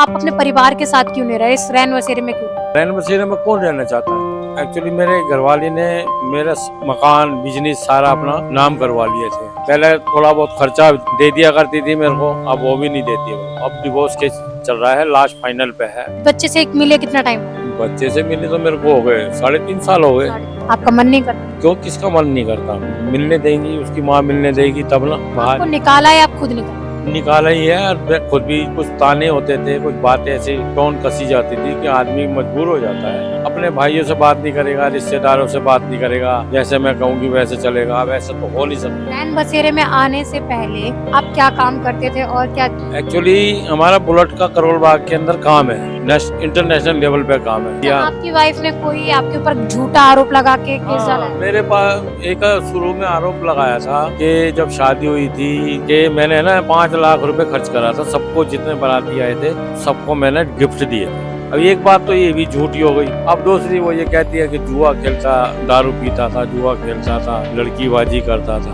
आप अपने परिवार के साथ क्यों नहीं रहे, इस रैन बसेरे में क्यों? रैन बसेरे में कौन रहना चाहता है? एक्चुअली मेरे घरवाली ने मेरा मकान बिजनेस सारा अपना नाम करवा लिए थे। पहले थोड़ा बहुत खर्चा दे दिया करती थी मेरे को, अब वो भी नहीं देती है। अब डिवोर्स केस चल रहा है, लास्ट फाइनल पे है। बच्चे से मिले कितना टाइम? बच्चे से मिले तो मेरे को हो गए 3.5 साल हो गए। आपका मन नहीं करता? क्यों, किसका मन नहीं करता? मिलने देंगी, उसकी माँ मिलने देगी तब ना। आपको बाहर निकाला है, आप खुद निकाला? निकाला ही है। और मैं खुद भी कुछ ताने होते थे, कुछ बातें ऐसी टोन कसी जाती थी कि आदमी मजबूर हो जाता है। अपने भाइयों से बात नहीं करेगा, रिश्तेदारों से बात नहीं करेगा, जैसे मैं कहूँगी वैसे चलेगा, वैसे तो हो नहीं सकता। रैन बसेरे में आने से पहले आप क्या काम करते थे और क्या? एक्चुअली हमारा बुलेट का करोल बाग के अंदर काम है, इंटरनेशनल लेवल पे काम है। क्या आपकी वाइफ ने कोई आपके ऊपर झूठा आरोप लगा के केस डाला है? मेरे पास एक शुरू में आरोप लगाया था कि जब शादी हुई थी कि मैंने ना 5 लाख रुपए खर्च करा था, सबको जितने बाराती आए थे सबको मैंने गिफ्ट दिए थे। अब एक बात तो ये भी झूठी हो गई। अब दूसरी वो ये कहती है कि जुआ खेलता, दारू पीता था, जुआ खेलता था, लड़कीबाजी करता था।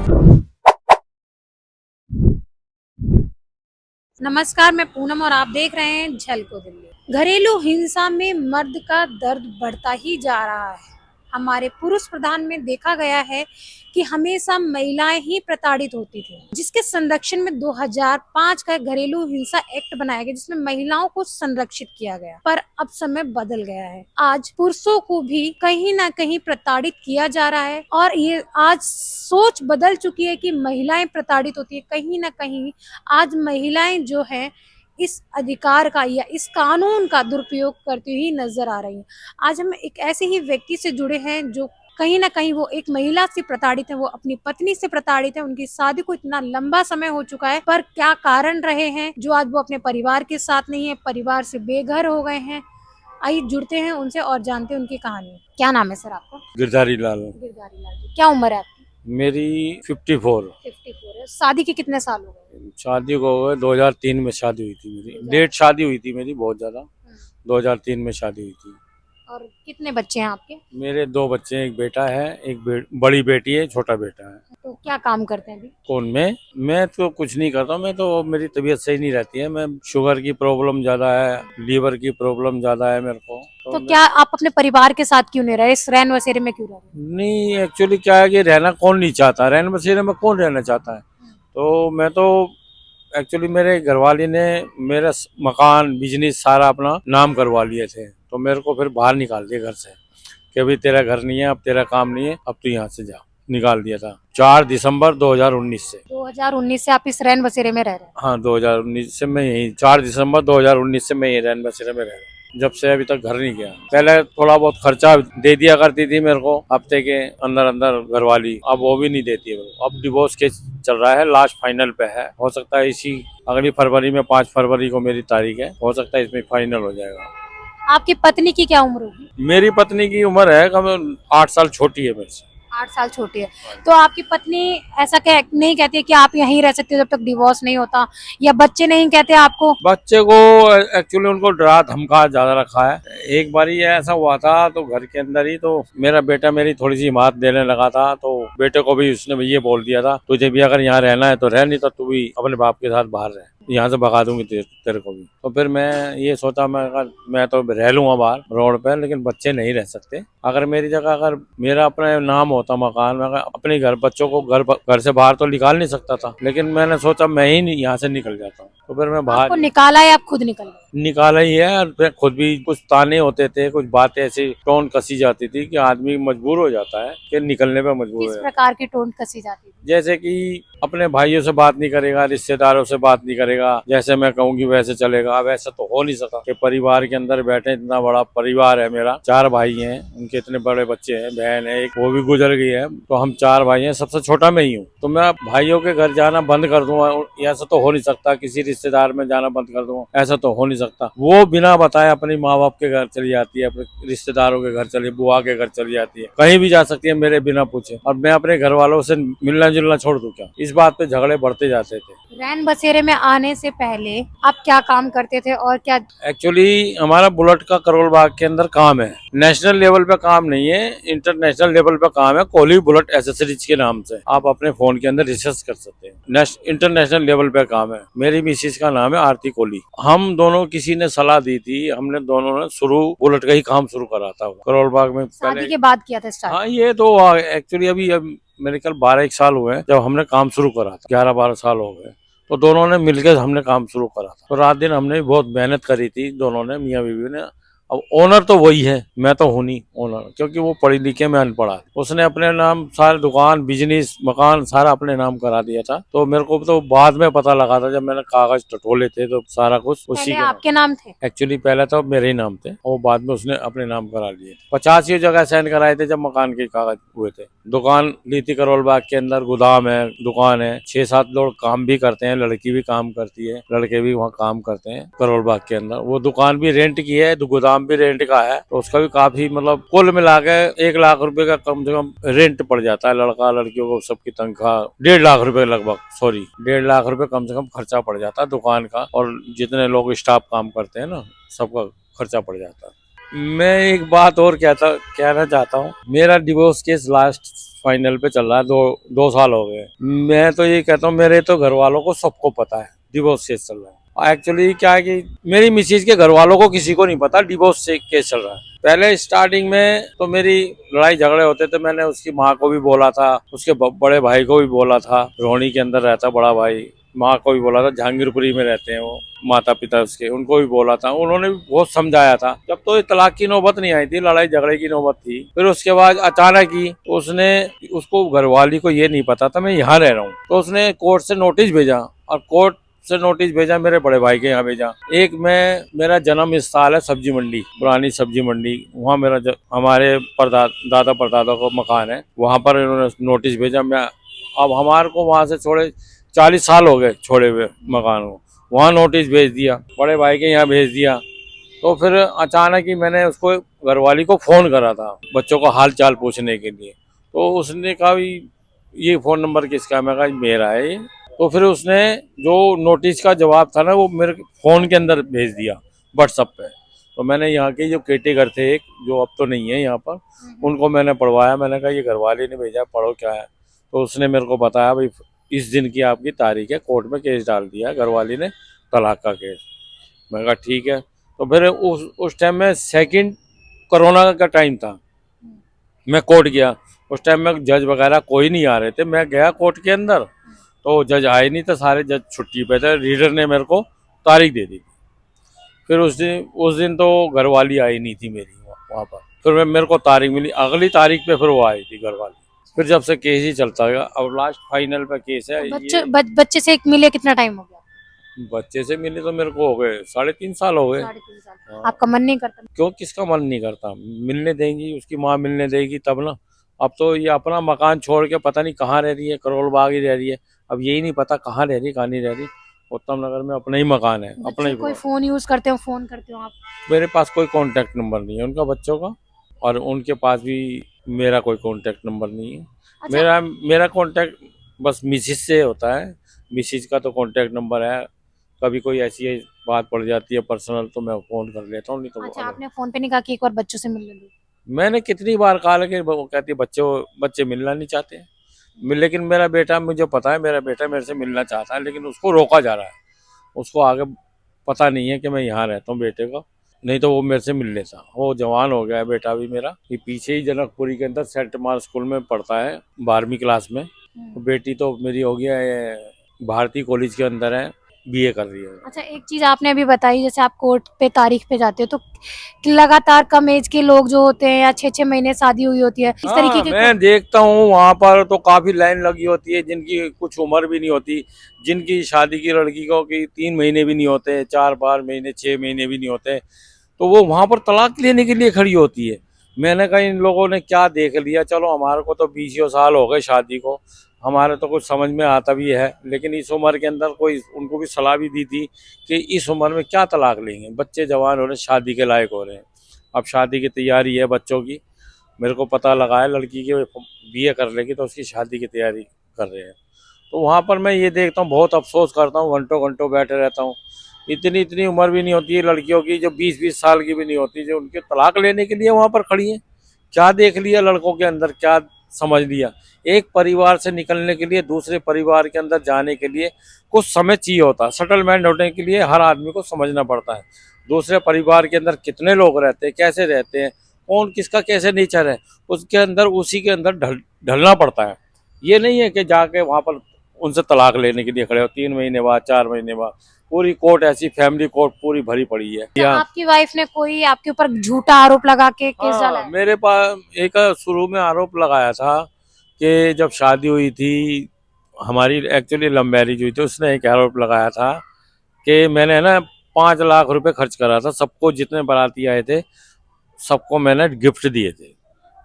नमस्कार, मैं पूनम और आप देख रहे हैं झलको दिल्ली। घरेलू हिंसा में मर्द का दर्द बढ़ता ही जा रहा है। हमारे पुरुष प्रधान में देखा गया है कि हमेशा महिलाएं ही प्रताड़ित होती थी, जिसके संरक्षण में 2005 का घरेलू हिंसा एक्ट बनाया गया, जिसमें महिलाओं को संरक्षित किया गया। पर अब समय बदल गया है। आज पुरुषों को भी कहीं ना कहीं प्रताड़ित किया जा रहा है और ये आज सोच बदल चुकी है कि महिलाएं प्रताड़ित होती है। कहीं ना कहीं आज महिलाएं जो है इस अधिकार का या इस कानून का दुरुपयोग करती हुई नजर आ रही हैं। आज हम एक ऐसे ही व्यक्ति से जुड़े हैं जो कहीं ना कहीं वो एक महिला से प्रताड़ित है, वो अपनी पत्नी से प्रताड़ित है। उनकी शादी को इतना लंबा समय हो चुका है, पर क्या कारण रहे हैं जो आज वो अपने परिवार के साथ नहीं है, परिवार से बेघर हो गए हैं। आइए जुड़ते हैं उनसे और जानते हैं उनकी कहानी। क्या नाम है सर आपका? गिरधारी लाल। गिरधारी लाल जी। क्या उम्र है आपकी? मेरी 54। 54 है। शादी के कितने साल हो गए? शादी को हो गए 2003 में शादी हुई थी मेरी। लेट शादी हुई थी मेरी, बहुत ज्यादा। 2003 में शादी हुई थी। और कितने बच्चे हैं आपके? मेरे 2 बच्चे हैं, एक बेटा है, एक बड़ी बेटी है, छोटा बेटा है। तो क्या काम करते हैं अभी? कौन? मैं तो कुछ नहीं करता। मैं तो, मेरी तबीयत सही नहीं रहती है। मैं शुगर की प्रॉब्लम ज्यादा है, लीवर की प्रॉब्लम ज्यादा है मेरे को। तो क्या आप अपने परिवार के साथ क्यों नहीं रहे, इस रैन बसेरे में क्यों रह रहे? नहीं, एक्चुअली क्या है कि रहना कौन नहीं चाहता, रैन बसेरे में कौन रहना चाहता है। तो मैं तो एक्चुअली मेरे घरवाली ने मेरा मकान बिजनेस सारा अपना नाम करवा लिए थे, तो मेरे को फिर बाहर निकाल दिया घर से कि अभी तेरा घर नहीं है, अब तेरा काम नहीं है, अब तू यहाँ से जा। निकाल दिया था 4 दिसंबर 2019 से। 2019 से आप इस रैन बसेरे में रह रहे हैं? हाँ, 2019 से मैं यही, 4 दिसंबर 2019 से मैं यही रैन बसेरे में रह रहा हूँ। जब से अभी तक घर नहीं गया। पहले थोड़ा बहुत खर्चा दे दिया करती थी मेरे को हफ्ते के अंदर अंदर घरवाली, अब वो भी नहीं देती है मेरे को। अब डिवोर्स केस चल रहा है, लास्ट फाइनल पे है। हो सकता है इसी अगली फरवरी में, 5 फरवरी को मेरी तारीख है, हो सकता है इसमें फाइनल हो जाएगा। आपकी पत्नी की क्या उम्र होगी? मेरी पत्नी की उम्र है कम 8 साल छोटी है मेरे से। 8 साल छोटी है। तो आपकी पत्नी ऐसा नहीं कहती है कि आप यहीं रह सकते हो जब तक डिवोर्स नहीं होता, या बच्चे नहीं कहते आपको? बच्चे को एक्चुअली उनको डरा धमका ज्यादा रखा है। एक बार ही ऐसा हुआ था तो घर के अंदर ही तो मेरा बेटा मेरी थोड़ी सी हिम्मत देने लगा था, तो बेटे को भी उसने ये बोल दिया था, तुझे भी अगर यहाँ रहना है तो रह, नहीं तो तू भी अपने बाप के साथ बाहर रह, यहाँ से भगा दूंगी तेरे को भी। तो फिर मैं ये सोचा, मैं तो रह लूंगा बाहर रोड पे, लेकिन बच्चे नहीं रह सकते। अगर मेरी जगह अगर मेरा अपना नाम होता मकान में, अपने घर बच्चों को घर से बाहर तो निकाल नहीं सकता था, लेकिन मैंने सोचा मैं ही यहाँ से निकल जाता हूँ। तो फिर मैं बाहर। आपको निकाला है, आप खुद निकल गए? निकाला ही है। और फिर खुद भी कुछ ताने होते थे, कुछ बातें ऐसी टोन कसी जाती थी कि आदमी मजबूर हो जाता है कि निकलने पे मजबूर हो किस जाता है। प्रकार की टोन कसी जाती थी? जैसे कि अपने भाइयों से बात नहीं करेगा, रिश्तेदारों से बात नहीं करेगा, जैसे मैं कहूँगी वैसे चलेगा, वैसा तो हो नहीं सका। कि परिवार के अंदर बैठे, इतना बड़ा परिवार है मेरा, 4 भाई हैं, उनके इतने बड़े बच्चे हैं, बहन है एक, वो भी गुजर गई है, तो हम 4 भाई हैं, सबसे छोटा मैं ही हूँ। तो मैं भाइयों के घर जाना बंद कर दूंगा, ऐसा तो हो नहीं सकता। किसी रिश्तेदार में जाना बंद कर दूंगा, ऐसा तो हो नहीं सकता। वो बिना बताए अपनी माँ बाप के घर चली जाती है, अपने रिश्तेदारों के घर चली, बुआ के घर चली जाती है, कहीं भी जा सकती है मेरे बिना पूछे। और मैं अपने घर वालों से मिलना जुलना छोड़ दूं क्या? इस बात पे झगड़े बढ़ते जाते थे। रैन बसेरे में आने से पहले आप क्या काम करते थे और क्या? एक्चुअली हमारा बुलेट का करोल बाग के अंदर काम है। नेशनल लेवल पे काम नहीं है, इंटरनेशनल लेवल पे काम है। कोहली बुलेट एसेसरीज के नाम से आप अपने फोन के अंदर रिसर्च कर सकते हैं। इंटरनेशनल लेवल पे काम है। मेरी मिसिस का नाम है आरती कोहली। हम दोनों किसी ने सलाह दी थी, हमने दोनों ने शुरू बुलेट का ही काम शुरू करा था करोल बाग में शादी पहले। के बाद किया था स्टार्ट? हाँ, ये तो एक्चुअली अभी मेरे ख्याल 12 एक साल हुए हैं जब हमने काम शुरू करा था। 11-12 साल हो गए। तो दोनों ने मिलकर हमने काम शुरू करा था। तो रात दिन हमने बहुत मेहनत करी थी दोनों ने, मियाँ बीवी ने। अब ओनर तो वही है, मैं तो हूँ नहीं ओनर, क्योंकि वो पढ़ी लिखे में अनपढ़ है। उसने अपने नाम सारे दुकान बिजनेस मकान सारा अपने नाम करा दिया था। तो मेरे को तो बाद में पता लगा था, जब मैंने कागज टटोले थे तो सारा कुछ उसी पहले के नाम। आपके नाम थे? एक्चुअली पहले तो मेरे ही नाम थे और बाद में उसने अपने नाम करा लिए। 85 जगह साइन कराए थे जब मकान के कागज हुए थे। दुकान ली थी करोल बाग के अंदर, गोदाम है, दुकान है। 6-7 लोग काम भी करते हैं, लड़की भी काम करती है, लड़के भी वहाँ काम करते हैं करोल बाग के अंदर। वो दुकान भी रेंट की है, गोदाम भी रेंट का है। तो उसका भी काफी मतलब कुल मिला के 1 लाख रुपए का कम से कम रेंट पड़ जाता है। लड़का लड़कियों को सबकी तनख्वाह 1.5 लाख रुपए लगभग, सॉरी 1.5 लाख रुपए कम से कम खर्चा पड़ जाता है दुकान का। और जितने लोग स्टाफ काम करते हैं ना, सबका खर्चा पड़ जाता है। मैं एक बात और कहना चाहता हूँ। मेरा डिवोर्स केस लास्ट फाइनल पे चल रहा है। 2 साल हो गए। मैं तो ये कहता हूँ, मेरे तो घर वालों को सबको पता है डिवोर्स केस चल रहा है। एक्चुअली क्या है कि मेरी मिसेज के घर वालों को किसी को नहीं पता डिवोर्स केस चल रहा है। पहले स्टार्टिंग में तो मेरी लड़ाई झगड़े होते थे। मैंने उसकी माँ को भी बोला था, उसके बड़े भाई को भी बोला था। रोहिणी के अंदर रहता बड़ा भाई, माँ को भी बोला था। जहांगीरपुरी में रहते हैं वो माता पिता उसके, उनको भी बोला था। उन्होंने भी बहुत समझाया था। जब तो तलाक की नौबत नहीं आई थी, लड़ाई झगड़े की नौबत थी। फिर उसके बाद अचानक ही उसको घरवाली को ये नहीं पता था मैं यहाँ रह रहा हूँ। तो उसने कोर्ट से नोटिस भेजा, और कोर्ट से नोटिस भेजा मेरे बड़े भाई के यहाँ भेजा। मेरा जन्म स्थल है सब्जी मंडी, पुरानी सब्जी मंडी। वहाँ हमारे दादा परदादा का मकान है, वहाँ पर इन्होंने नोटिस भेजा। अब हमारे को वहाँ से छोड़े 40 साल हो गए, छोड़े हुए मकान को। वहाँ नोटिस भेज दिया, बड़े भाई के यहाँ भेज दिया। तो फिर अचानक ही मैंने उसको घरवाली को फ़ोन करा था बच्चों का हाल चाल पूछने के लिए। तो उसने कहा भी ये फ़ोन नंबर किसका है? मैं कहा मेरा है ये। तो फिर उसने जो नोटिस का जवाब था ना, वो मेरे फ़ोन के अंदर भेज दिया व्हाट्सएप पे। तो मैंने यहाँ के जो केटीगर थे एक, जो अब तो नहीं है यहाँ पर, उनको मैंने पढ़वाया। मैंने कहा ये घरवाली ने भेजा, पढ़ो क्या है। तो उसने मेरे को बताया भाई इस दिन की आपकी तारीख है, कोर्ट में केस डाल दिया है घरवाली ने, तलाक का केस। मैंने कहा ठीक है। तो फिर उस टाइम में सेकंड कोरोना का टाइम था। मैं कोर्ट गया, उस टाइम में जज वगैरह कोई नहीं आ रहे थे। मैं गया कोर्ट के अंदर, तो जज आए नहीं थे, सारे जज छुट्टी पे थे। रीडर ने मेरे को तारीख दे दी। फिर उस दिन तो घरवाली आई नहीं थी मेरी वहाँ पर। फिर मेरे को तारीख मिली, अगली तारीख पे फिर वो आई थी घरवाली। फिर जब से केस ही चलता गया, अब लास्ट फाइनल पे केस है ये। बच्चे से एक मिले कितना टाइम हो गया? बच्चे से मिले तो मेरे को हो गए 3.5 साल हो गए। 3.5 साल। हाँ। आपका मन नहीं करता? क्यों, किसका मन नहीं करता? मिलने देंगी, उसकी माँ मिलने देगी तब ना। अब तो ये अपना मकान छोड़ के पता नहीं कहाँ रह रही है, करोल बाग ही रह रही है। अब यही नहीं पता कहाँ रह रही कहाँ नहीं रह रही। उत्तम नगर में अपना ही मकान है, अपना ही। कोई फोन यूज करते हो, फोन करते हो आप? मेरे पास कोई कांटेक्ट नंबर नहीं है उनका बच्चों का, और उनके पास भी मेरा कोई कांटेक्ट नंबर नहीं है। अच्छा। मेरा कांटेक्ट बस मिसिस से होता है। मिसिस का तो कांटेक्ट नंबर है। कभी कोई ऐसी बात पड़ जाती है पर्सनल, तो मैं फोन कर लेता हूँ, नहीं तो वो अच्छा, आपने फोन पे नहीं कहा कि एक बार बच्चों से मिलने दो? मैंने कितनी बार कहा, लेकिन वो कहती है बच्चे मिलना नहीं चाहते। लेकिन मेरा बेटा, मुझे पता है मेरा बेटा मेरे से मिलना चाहता है, लेकिन उसको रोका जा रहा है। उसको आगे पता नहीं है कि मैं यहाँ रहता हूँ बेटे को, नहीं तो वो मेरे से मिल लेता। वो जवान हो गया है बेटा भी मेरा। ये पीछे ही जनकपुरी के अंदर सेंट मार्क स्कूल में पढ़ता है 12वीं क्लास में। बेटी तो मेरी हो गया है भारती कॉलेज के अंदर है, बीए कर रही है। अच्छा, एक चीज आपने अभी बताई, जैसे आप कोर्ट पे तारीख पे जाते हो तो लगातार कम एज के लोग जो होते हैं, या 6-6 महीने शादी हुई होती है, इस तरीके के मैं देखता हूँ वहाँ पर तो काफी लाइन लगी होती है, जिनकी कुछ उम्र भी नहीं होती, जिनकी शादी की लड़की को कि 3 महीने भी नहीं होते, 4-5 महीने 6 महीने भी नहीं होते, तो वो वहाँ पर तलाक लेने के लिए खड़ी होती है। मैंने कहा इन लोगों ने क्या देख लिया। चलो हमारे को तो 20 साल हो गए शादी को, हमारे तो कुछ समझ में आता भी है, लेकिन इस उम्र के अंदर कोई उनको भी सलाह भी दी थी कि इस उम्र में क्या तलाक लेंगे, बच्चे जवान हो रहे, शादी के लायक हो रहे हैं। अब शादी की तैयारी है बच्चों की। मेरे को पता लगा है लड़की के बीए कर लेगी तो उसकी शादी की तैयारी कर रहे हैं। तो वहाँ पर मैं ये देखता हूँ, बहुत अफसोस करता हूँ, घंटों घंटों बैठे रहता हूँ। इतनी इतनी उम्र भी नहीं होती है लड़कियों की, जो 20-20 साल की भी नहीं होती, जो उनके तलाक लेने के लिए वहाँ पर खड़ी हैं। क्या देख लिया लड़कों के अंदर, क्या समझ लिया? एक परिवार से निकलने के लिए दूसरे परिवार के अंदर जाने के लिए कुछ समय चाहिए होता है। सेटलमेंट होने के लिए हर आदमी को समझना पड़ता है दूसरे परिवार के अंदर कितने लोग रहते हैं, कैसे रहते हैं, कौन किसका कैसे नेचर है, उसके अंदर उसी के अंदर ढलना पड़ता है। ये नहीं है कि जाके वहाँ पर उनसे तलाक लेने के लिए खड़े हो 3 महीने बाद, 4 महीने बाद। पूरी कोर्ट ऐसी, फैमिली कोर्ट पूरी भरी पड़ी है। क्या आपकी वाइफ ने कोई आपके ऊपर झूठा आरोप लगा के केस डाला हाँ, है? मेरे पास एक शुरू में आरोप लगाया था कि जब शादी हुई थी हमारी, एक्चुअली लव मैरिज हुई थी, उसने एक आरोप लगाया था कि मैंने ना 5 लाख रुपए खर्च करा था, सबको जितने बाराती आए थे सबको मैंने गिफ्ट दिए थे।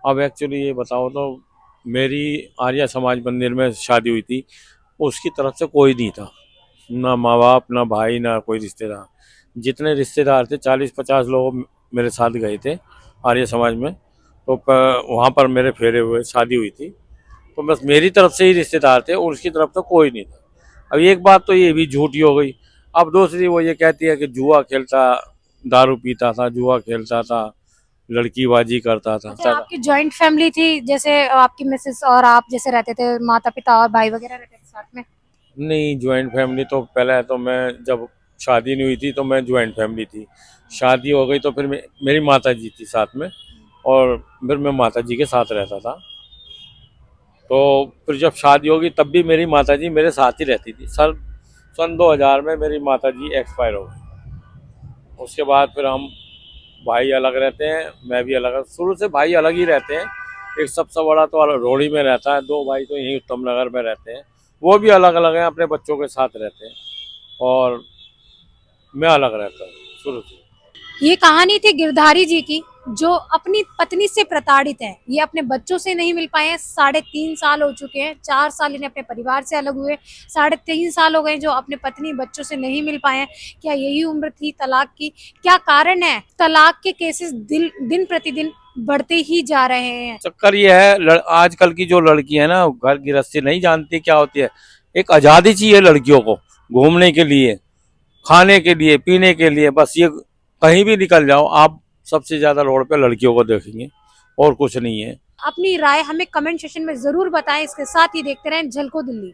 अब एक्चुअली ये बताओ तो मेरी आर्य समाज मंदिर में शादी हुई थी, उसकी तरफ से कोई नहीं था, ना माँ बाप, ना भाई, ना कोई रिश्तेदार। जितने रिश्तेदार थे 40-50 लोग मेरे साथ गए थे आर्य समाज में। तो वहाँ पर मेरे फेरे हुए, शादी हुई थी, तो बस मेरी तरफ से ही रिश्तेदार थे और उसकी तरफ से कोई नहीं था। अब एक बात तो ये भी झूठी हो गई। अब दूसरी वो ये कहती है कि जुआ खेलता, दारू पीता था, जुआ खेलता था, लड़कीबाजी करता था। अच्छा, आपकी जॉइंट फैमिली थी, जैसे आपकी मिसेस और आप जैसे रहते थे, माता पिता और भाई वगैरह रहते थे साथ में? नहीं, ज्वाइंट फैमिली तो पहले तो मैं जब शादी नहीं हुई थी तो मैं ज्वाइंट फैमिली थी। शादी हो गई तो फिर मेरी माता जी थी साथ में, और फिर मैं माता जी के साथ रहता था। तो फिर जब शादी होगी तब भी मेरी माता जी मेरे साथ ही रहती थी। सन 2000 में मेरी माता जी एक्सपायर हो गई। उसके बाद फिर हम भाई अलग रहते हैं, मैं भी अलग, शुरू से भाई अलग ही रहते हैं। एक सबसे बड़ा तो रोहड़ी में रहता है, 2 भाई तो यहीं उत्तम नगर में रहते हैं, वो भी अलग अलग हैं, अपने बच्चों के साथ रहते हैं, और मैं अलग रहता हूँ शुरू से। ये कहानी थी गिरधारी जी की, जो अपनी पत्नी से प्रताड़ित है। ये अपने बच्चों से नहीं मिल पाए हैं, 3.5 साल हो चुके हैं, 4 साल इन्हें अपने परिवार से अलग हुए, 3.5 साल हो गए जो अपने पत्नी बच्चों से नहीं मिल पाए हैं। क्या यही उम्र थी तलाक की? क्या कारण है तलाक के केसेस दिन प्रतिदिन बढ़ते ही जा रहे हैं? चक्कर ये है, आजकल की जो लड़की है ना, घर गृहस्थी नहीं जानती क्या होती है। एक आज़ादी चाहिए लड़कियों को, घूमने के लिए, खाने के लिए, पीने के लिए, बस ये कहीं भी निकल जाओ आप, सबसे ज्यादा रोड पे लड़कियों को देखेंगे, और कुछ नहीं है। अपनी राय हमें कमेंट सेक्शन में जरूर बताएं। इसके साथ ही देखते रहें झलको दिल्ली।